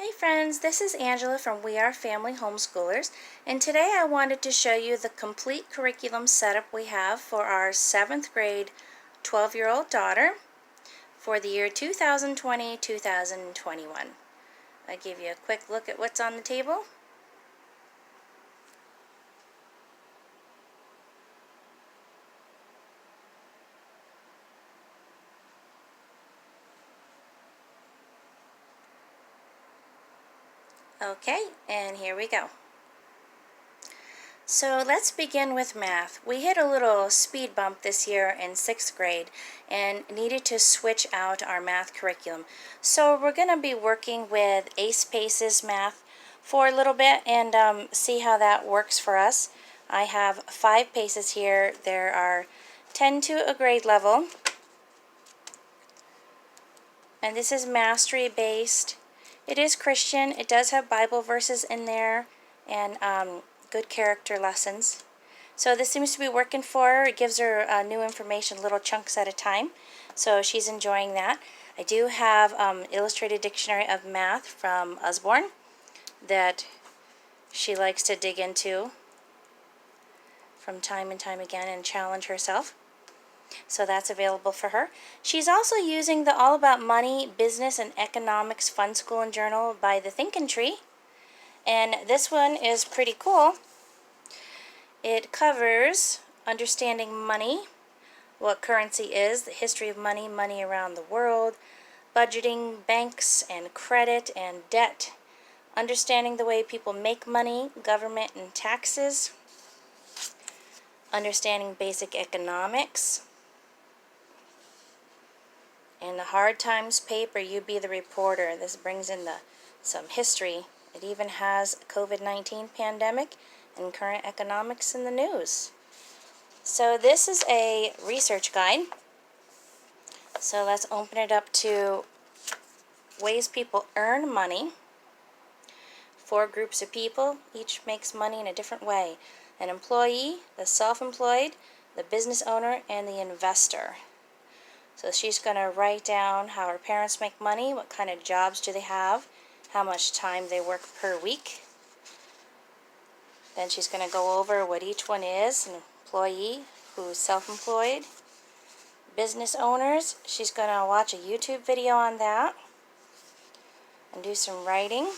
Hey friends, this is Angela from We Are Family Homeschoolers, and today I wanted to show you the complete curriculum setup we have for our 7th grade 12-year-old daughter for the year 2020-2021. I'll give you a quick look at what's on the table. Okay, and here we go. So let's begin with math. We hit a little speed bump this year in 6th grade and needed to switch out our math curriculum. So we're going to be working with Ace Pace's math for a little bit and see how that works for us. I have 5 paces here. There are 10 to a grade level. And this is mastery based. It is Christian. It does have Bible verses in there and good character lessons. So this seems to be working for her. It gives her new information, little chunks at a time. So she's enjoying that. I do have Illustrated Dictionary of Math from Usborne that she likes to dig into from time and time again and challenge herself. So that's available for her. She's also using the All About Money, Business, and Economics Funschooling and Journal by the Thinkin' Tree. And this one is pretty cool. It covers understanding money, what currency is, the history of money, money around the world, budgeting, banks and credit and debt, understanding the way people make money, government and taxes, understanding basic economics. In the Hard Times paper, You Be the Reporter. This brings in some history. It even has COVID-19 pandemic and current economics in the news. So this is a research guide. So let's open it up to ways people earn money. 4 groups of people, each makes money in a different way. An employee, the self-employed, the business owner, and the investor. So she's going to write down how her parents make money, what kind of jobs do they have, how much time they work per week. Then she's going to go over what each one is, an employee who's self-employed, business owners. She's going to watch a YouTube video on that and do some writing.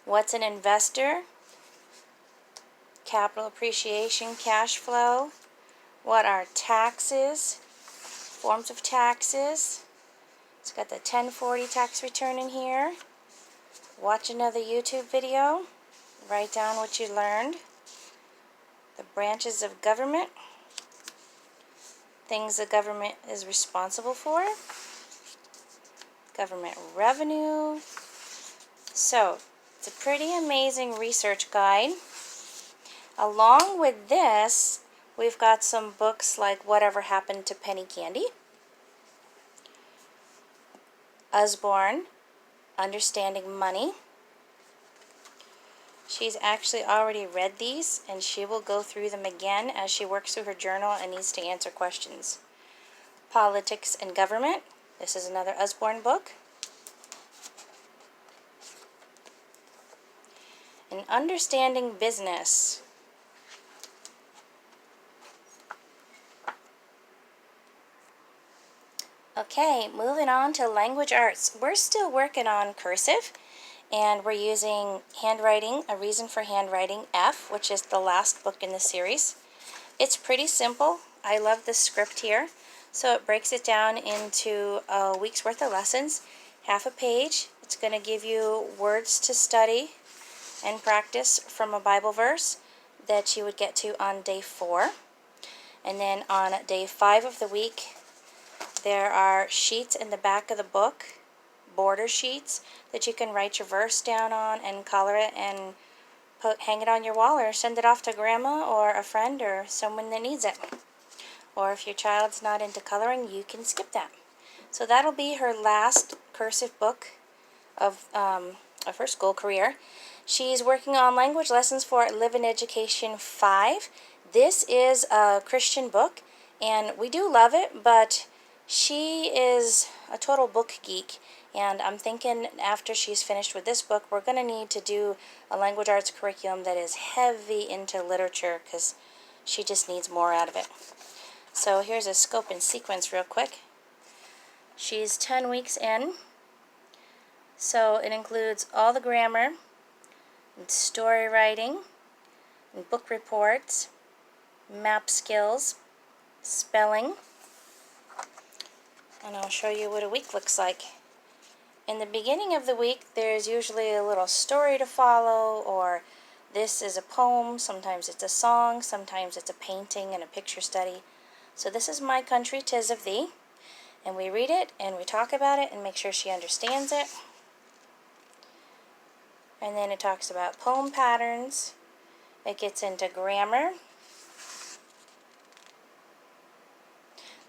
What's an investor? Capital appreciation, cash flow. What are taxes? Forms of taxes. It's got the 1040 tax return in here. Watch another YouTube video. Write down what you learned. The branches of government. Things the government is responsible for. Government revenue. So, it's a pretty amazing research guide. Along with this, we've got some books like Whatever Happened to Penny Candy, Usborne, Understanding Money. She's actually already read these, and she will go through them again as she works through her journal and needs to answer questions. Politics and Government. This is another Usborne book. And Understanding Business. Okay, moving on to language arts. We're still working on cursive, and we're using Handwriting, A Reason for Handwriting, F, which is the last book in the series. It's pretty simple. I love the script here. So it breaks it down into a week's worth of lessons, half a page. It's going to give you words to study and practice from a Bible verse that you would get to on day 4. And then on day 5 of the week, there are sheets in the back of the book, border sheets, that you can write your verse down on and color it and hang it on your wall or send it off to grandma or a friend or someone that needs it. Or if your child's not into coloring, you can skip that. So that'll be her last cursive book of her school career. She's working on language lessons for Live in Education 5. This is a Christian book, and we do love it, but she is a total book geek, And I'm thinking after she's finished with this book, we're going to need to do a language arts curriculum that is heavy into literature because she just needs more out of it. So here's a scope and sequence real quick. She's 10 weeks in, so it includes all the grammar, and story writing, and book reports, map skills, spelling, and I'll show you what a week looks like. In the beginning of the week, there's usually a little story to follow, or this is a poem, sometimes it's a song, sometimes it's a painting and a picture study. So this is My Country, 'Tis of Thee, and we read it and we talk about it and make sure she understands it. And then it talks about poem patterns. It gets into grammar.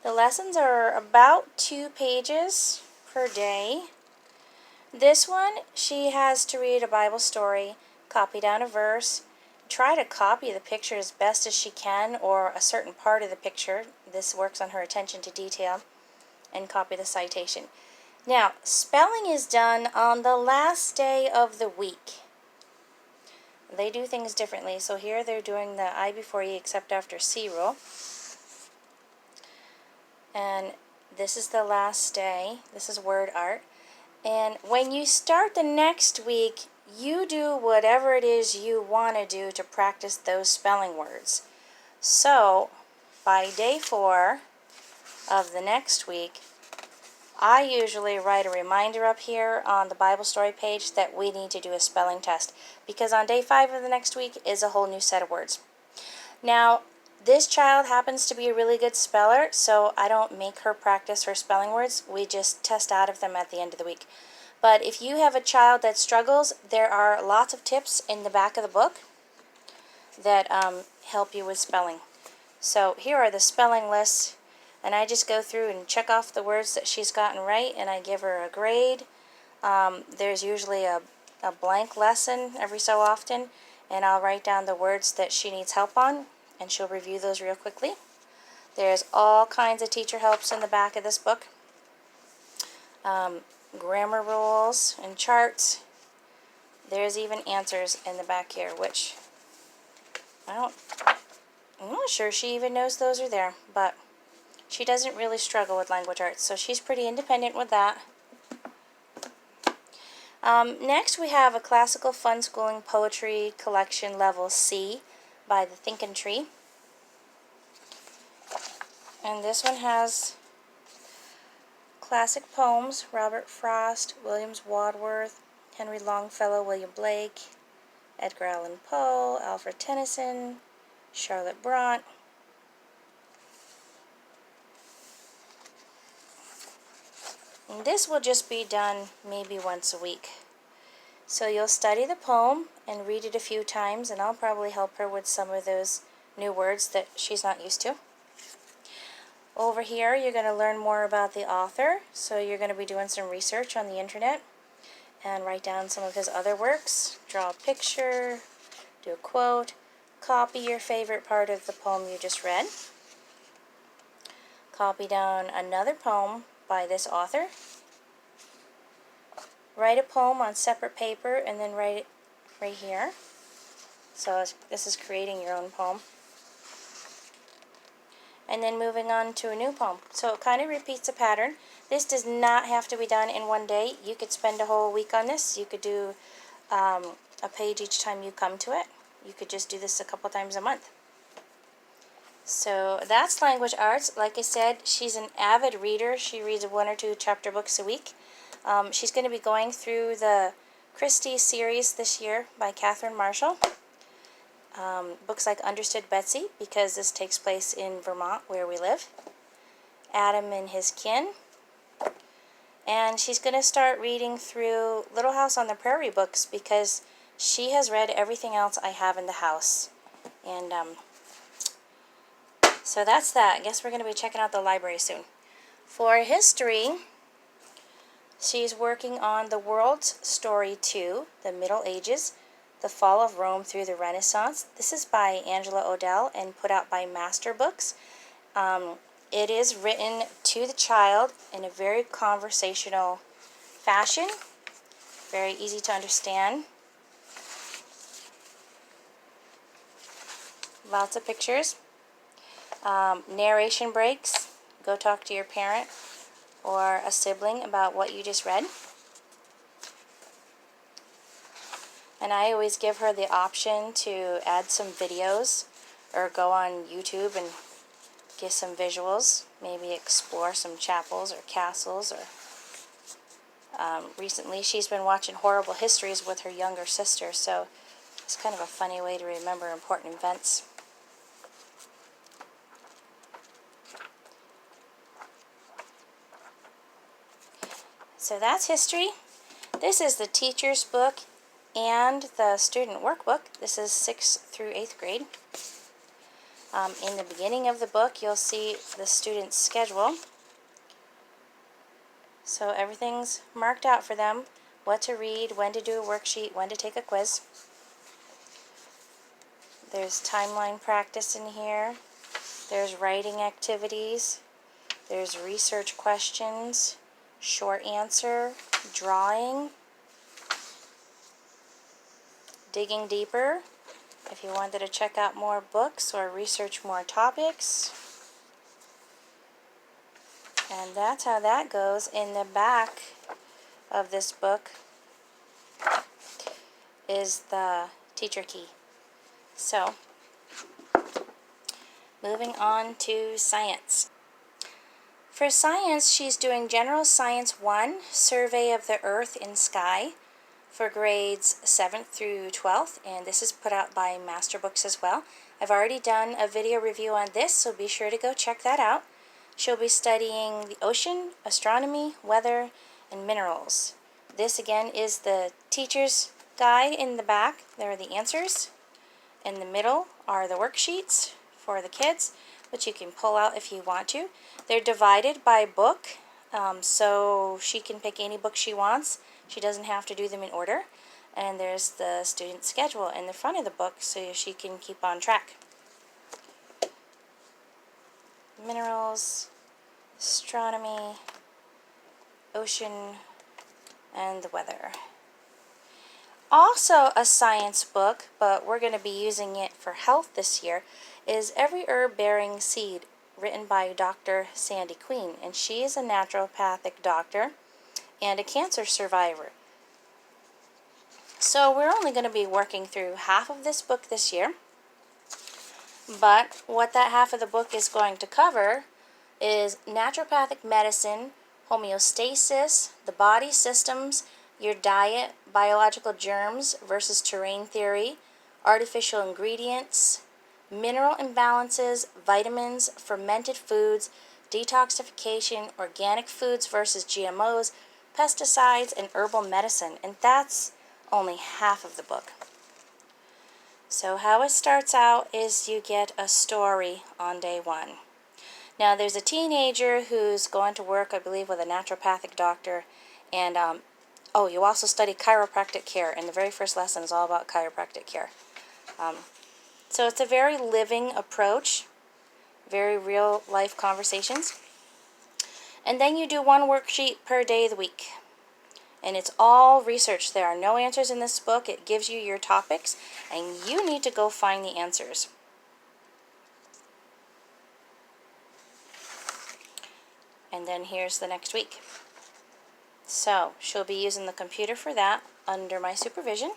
The lessons are about 2 pages per day. This one, she has to read a Bible story, copy down a verse, try to copy the picture as best as she can, or a certain part of the picture. This works on her attention to detail, and copy the citation. Now, spelling is done on the last day of the week. They do things differently, so here they're doing the I before E except after C rule. And this is the last day. This is word art. And when you start the next week, you do whatever it is you want to do to practice those spelling words. So, by day 4 of the next week, I usually write a reminder up here on the Bible story page that we need to do a spelling test, because on day 5 of the next week is a whole new set of words. Now, this child happens to be a really good speller, so I don't make her practice her spelling words. We just test out of them at the end of the week. But if you have a child that struggles, there are lots of tips in the back of the book that help you with spelling. So here are the spelling lists, and I just go through and check off the words that she's gotten right, and I give her a grade. There's usually a blank lesson every so often, and I'll write down the words that she needs help on, and she'll review those real quickly. There's all kinds of teacher helps in the back of this book. Grammar rules and charts. There's even answers in the back here, which I'm not sure she even knows those are there, but she doesn't really struggle with language arts, so she's pretty independent with that. Next we have a classical Funschooling poetry collection level C by the Thinkin' Tree. And this one has classic poems: Robert Frost, William Wordsworth, Henry Longfellow, William Blake, Edgar Allan Poe, Alfred Tennyson, Charlotte Brontë. And this will just be done maybe once a week. So you'll study the poem and read it a few times, and I'll probably help her with some of those new words that she's not used to. Over here, you're going to learn more about the author, so you're going to be doing some research on the internet and write down some of his other works, draw a picture, do a quote, copy your favorite part of the poem you just read, copy down another poem by this author, write a poem on separate paper, and then write it right here. So this is creating your own poem. And then moving on to a new poem. So it kind of repeats a pattern. This does not have to be done in one day. You could spend a whole week on this. You could do a page each time you come to it. You could just do this a couple times a month. So that's language arts. Like I said, she's an avid reader. She reads 1 or 2 chapter books a week. She's going to be going through the Christie series this year by Catherine Marshall. Books like Understood Betsy, because this takes place in Vermont where we live. Adam and His Kin. And she's going to start reading through Little House on the Prairie books, because she has read everything else I have in the house. And so that's that. I guess we're going to be checking out the library soon. For history, she's working on The World's Story 2, The Middle Ages, The Fall of Rome Through the Renaissance. This is by Angela Odell and put out by Masterbooks. It is written to the child in a very conversational fashion, very easy to understand. Lots of pictures. Narration breaks. Go talk to your parent or a sibling about what you just read. And I always give her the option to add some videos or go on YouTube and get some visuals, maybe explore some chapels or castles. Or recently she's been watching Horrible Histories with her younger sister, so it's kind of a funny way to remember important events. So that's history. This is the teacher's book and the student workbook. This is 6th through 8th grade. In the beginning of the book, you'll see the student's schedule. So everything's marked out for them, what to read, when to do a worksheet, when to take a quiz. There's timeline practice in here. There's writing activities. There's research questions, short answer, drawing, digging deeper, if you wanted to check out more books or research more topics. And that's how that goes. In the back of this book is the teacher key. So, moving on to science. For science, she's doing General Science 1, Survey of the Earth and Sky, for grades 7th through 12th, and this is put out by Masterbooks as well. I've already done a video review on this, so be sure to go check that out. She'll be studying the ocean, astronomy, weather, and minerals. This again is the teacher's guide in the back. There are the answers. In the middle are the worksheets for the kids, which you can pull out if you want to. They're divided by book, so she can pick any book she wants. She doesn't have to do them in order. And there's the student schedule in the front of the book so she can keep on track. Minerals, astronomy, ocean, and the weather. Also a science book, but we're going to be using it for health this year, is Every Herb Bearing Seed, written by Dr. Sandy Queen, and she is a naturopathic doctor and a cancer survivor. So we're only going to be working through half of this book this year, but what that half of the book is going to cover is naturopathic medicine, homeostasis, the body systems, your diet, biological germs versus terrain theory, artificial ingredients, mineral imbalances, vitamins, fermented foods, detoxification, organic foods versus GMOs, pesticides, and herbal medicine. And that's only half of the book. So how it starts out is you get a story on day 1. Now there's a teenager who's going to work, I believe, with a naturopathic doctor, and you also study chiropractic care, and the very first lesson is all about chiropractic care. So it's a very living approach, very real life conversations. And then you do one worksheet per day of the week. And it's all research. There are no answers in this book. It gives you your topics, and you need to go find the answers. And then here's the next week. So she'll be using the computer for that under my supervision.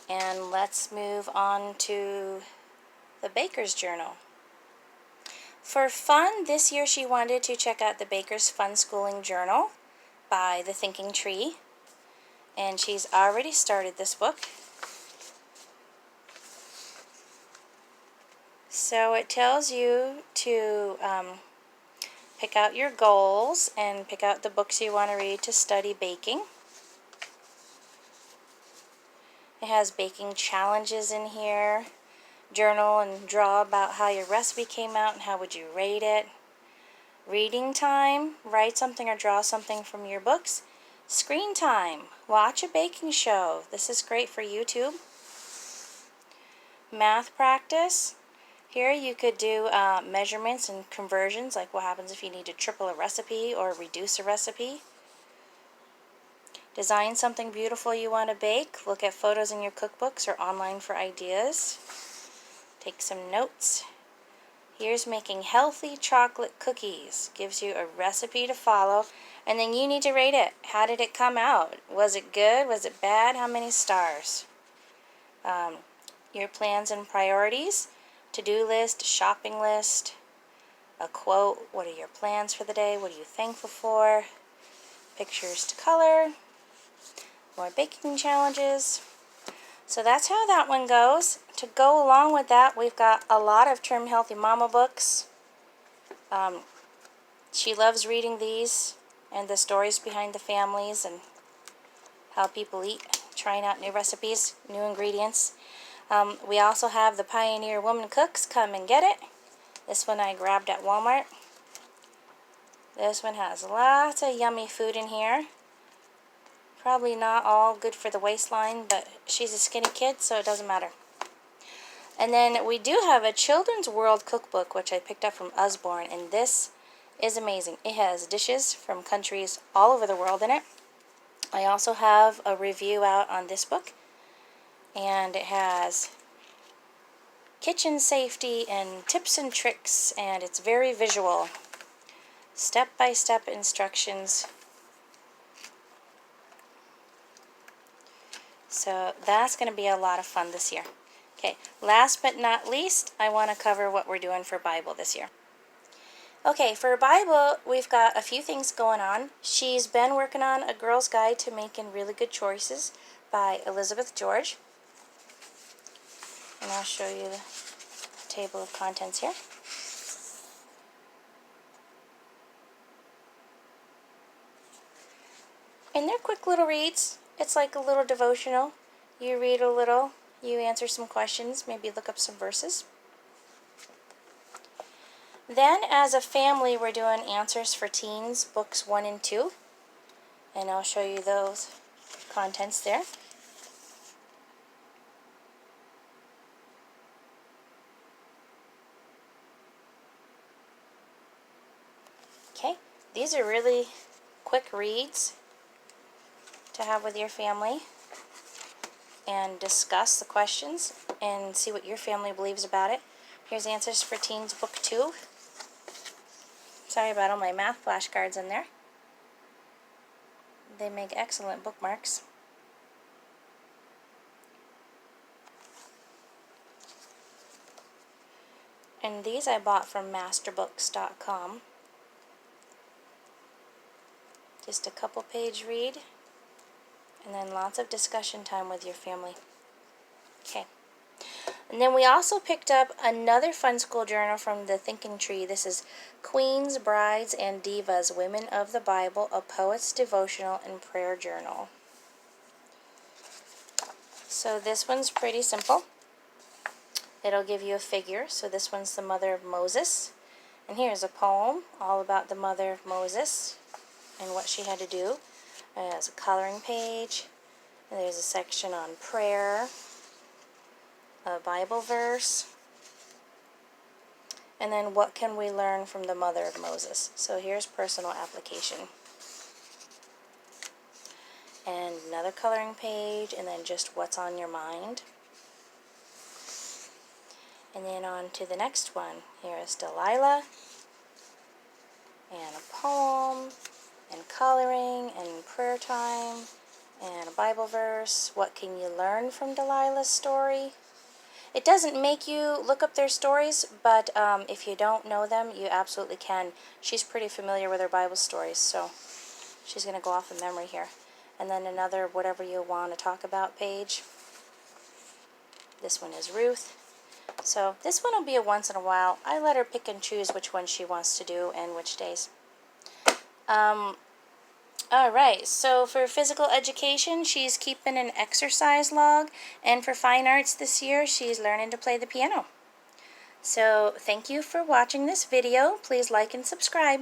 And let's move on to the Baker's Journal. For fun, this year she wanted to check out the Baker's Funschooling Journal by The Thinking Tree. And she's already started this book. So it tells you to pick out your goals and pick out the books you want to read to study baking. It has baking challenges in here. Journal and draw about how your recipe came out and how would you rate it. Reading time, write something or draw something from your books. Screen time, watch a baking show. This is great for YouTube. Math practice. Here you could do measurements and conversions, like what happens if you need to triple a recipe or reduce a recipe. Design something beautiful you want to bake. Look at photos in your cookbooks or online for ideas. Take some notes. Here's making healthy chocolate cookies. Gives you a recipe to follow, and then you need to rate it. How did it come out? Was it good? Was it bad? How many stars? Your plans and priorities. To-do list, shopping list, a quote. What are your plans for the day? What are you thankful for? Pictures to color. More baking challenges. So that's how that one goes. To go along with that, we've got a lot of Trim Healthy Mama books. She loves reading these and the stories behind the families and how people eat, trying out new recipes, new ingredients. We also have the Pioneer Woman Cooks. Come and get it. This one I grabbed at Walmart. This one has lots of yummy food in here. Probably not all good for the waistline, but she's a skinny kid, so it doesn't matter. And then we do have a Children's World Cookbook, which I picked up from Usborne, and this is amazing. It has dishes from countries all over the world in it. I also have a review out on this book, and it has kitchen safety and tips and tricks, and it's very visual. Step-by-step instructions. So that's going to be a lot of fun this year. Okay, last but not least, I want to cover what we're doing for Bible this year. Okay, for Bible, we've got a few things going on. She's been working on A Girl's Guide to Making Really Good Choices by Elizabeth George. And I'll show you the table of contents here. And they're quick little reads. It's like a little devotional. You read a little, you answer some questions, maybe look up some verses. Then, as a family, we're doing Answers for Teens, books 1 and 2. And I'll show you those contents there. Okay, these are really quick reads to have with your family and discuss the questions and see what your family believes about it. Here's Answers for Teens, book 2. Sorry about all my math flashcards in there. They make excellent bookmarks. And these I bought from Masterbooks.com. Just a couple page read, and then lots of discussion time with your family. Okay. And then we also picked up another Funschooling journal from the Thinking Tree. This is Queens, Brides, and Divas, Women of the Bible, a Poet's Devotional and Prayer Journal. So this one's pretty simple. It'll give you a figure. So this one's the mother of Moses. And here's a poem all about the mother of Moses and what she had to do. There's a coloring page. And there's a section on prayer, a Bible verse, and then what can we learn from the mother of Moses. So here's personal application. And another coloring page, and then just what's on your mind. And then on to the next one. Here is Delilah, and a poem, and coloring, and prayer time, and a Bible verse. What can you learn from Delilah's story? It doesn't make you look up their stories, but if you don't know them, you absolutely can. She's pretty familiar with her Bible stories, so she's going to go off of memory here. And then another whatever you want to talk about page. This one is Ruth. So this one will be a once in a while. I let her pick and choose which one she wants to do and which days. Alright, so for physical education, she's keeping an exercise log, and for fine arts this year, she's learning to play the piano. So, thank you for watching this video. Please like and subscribe.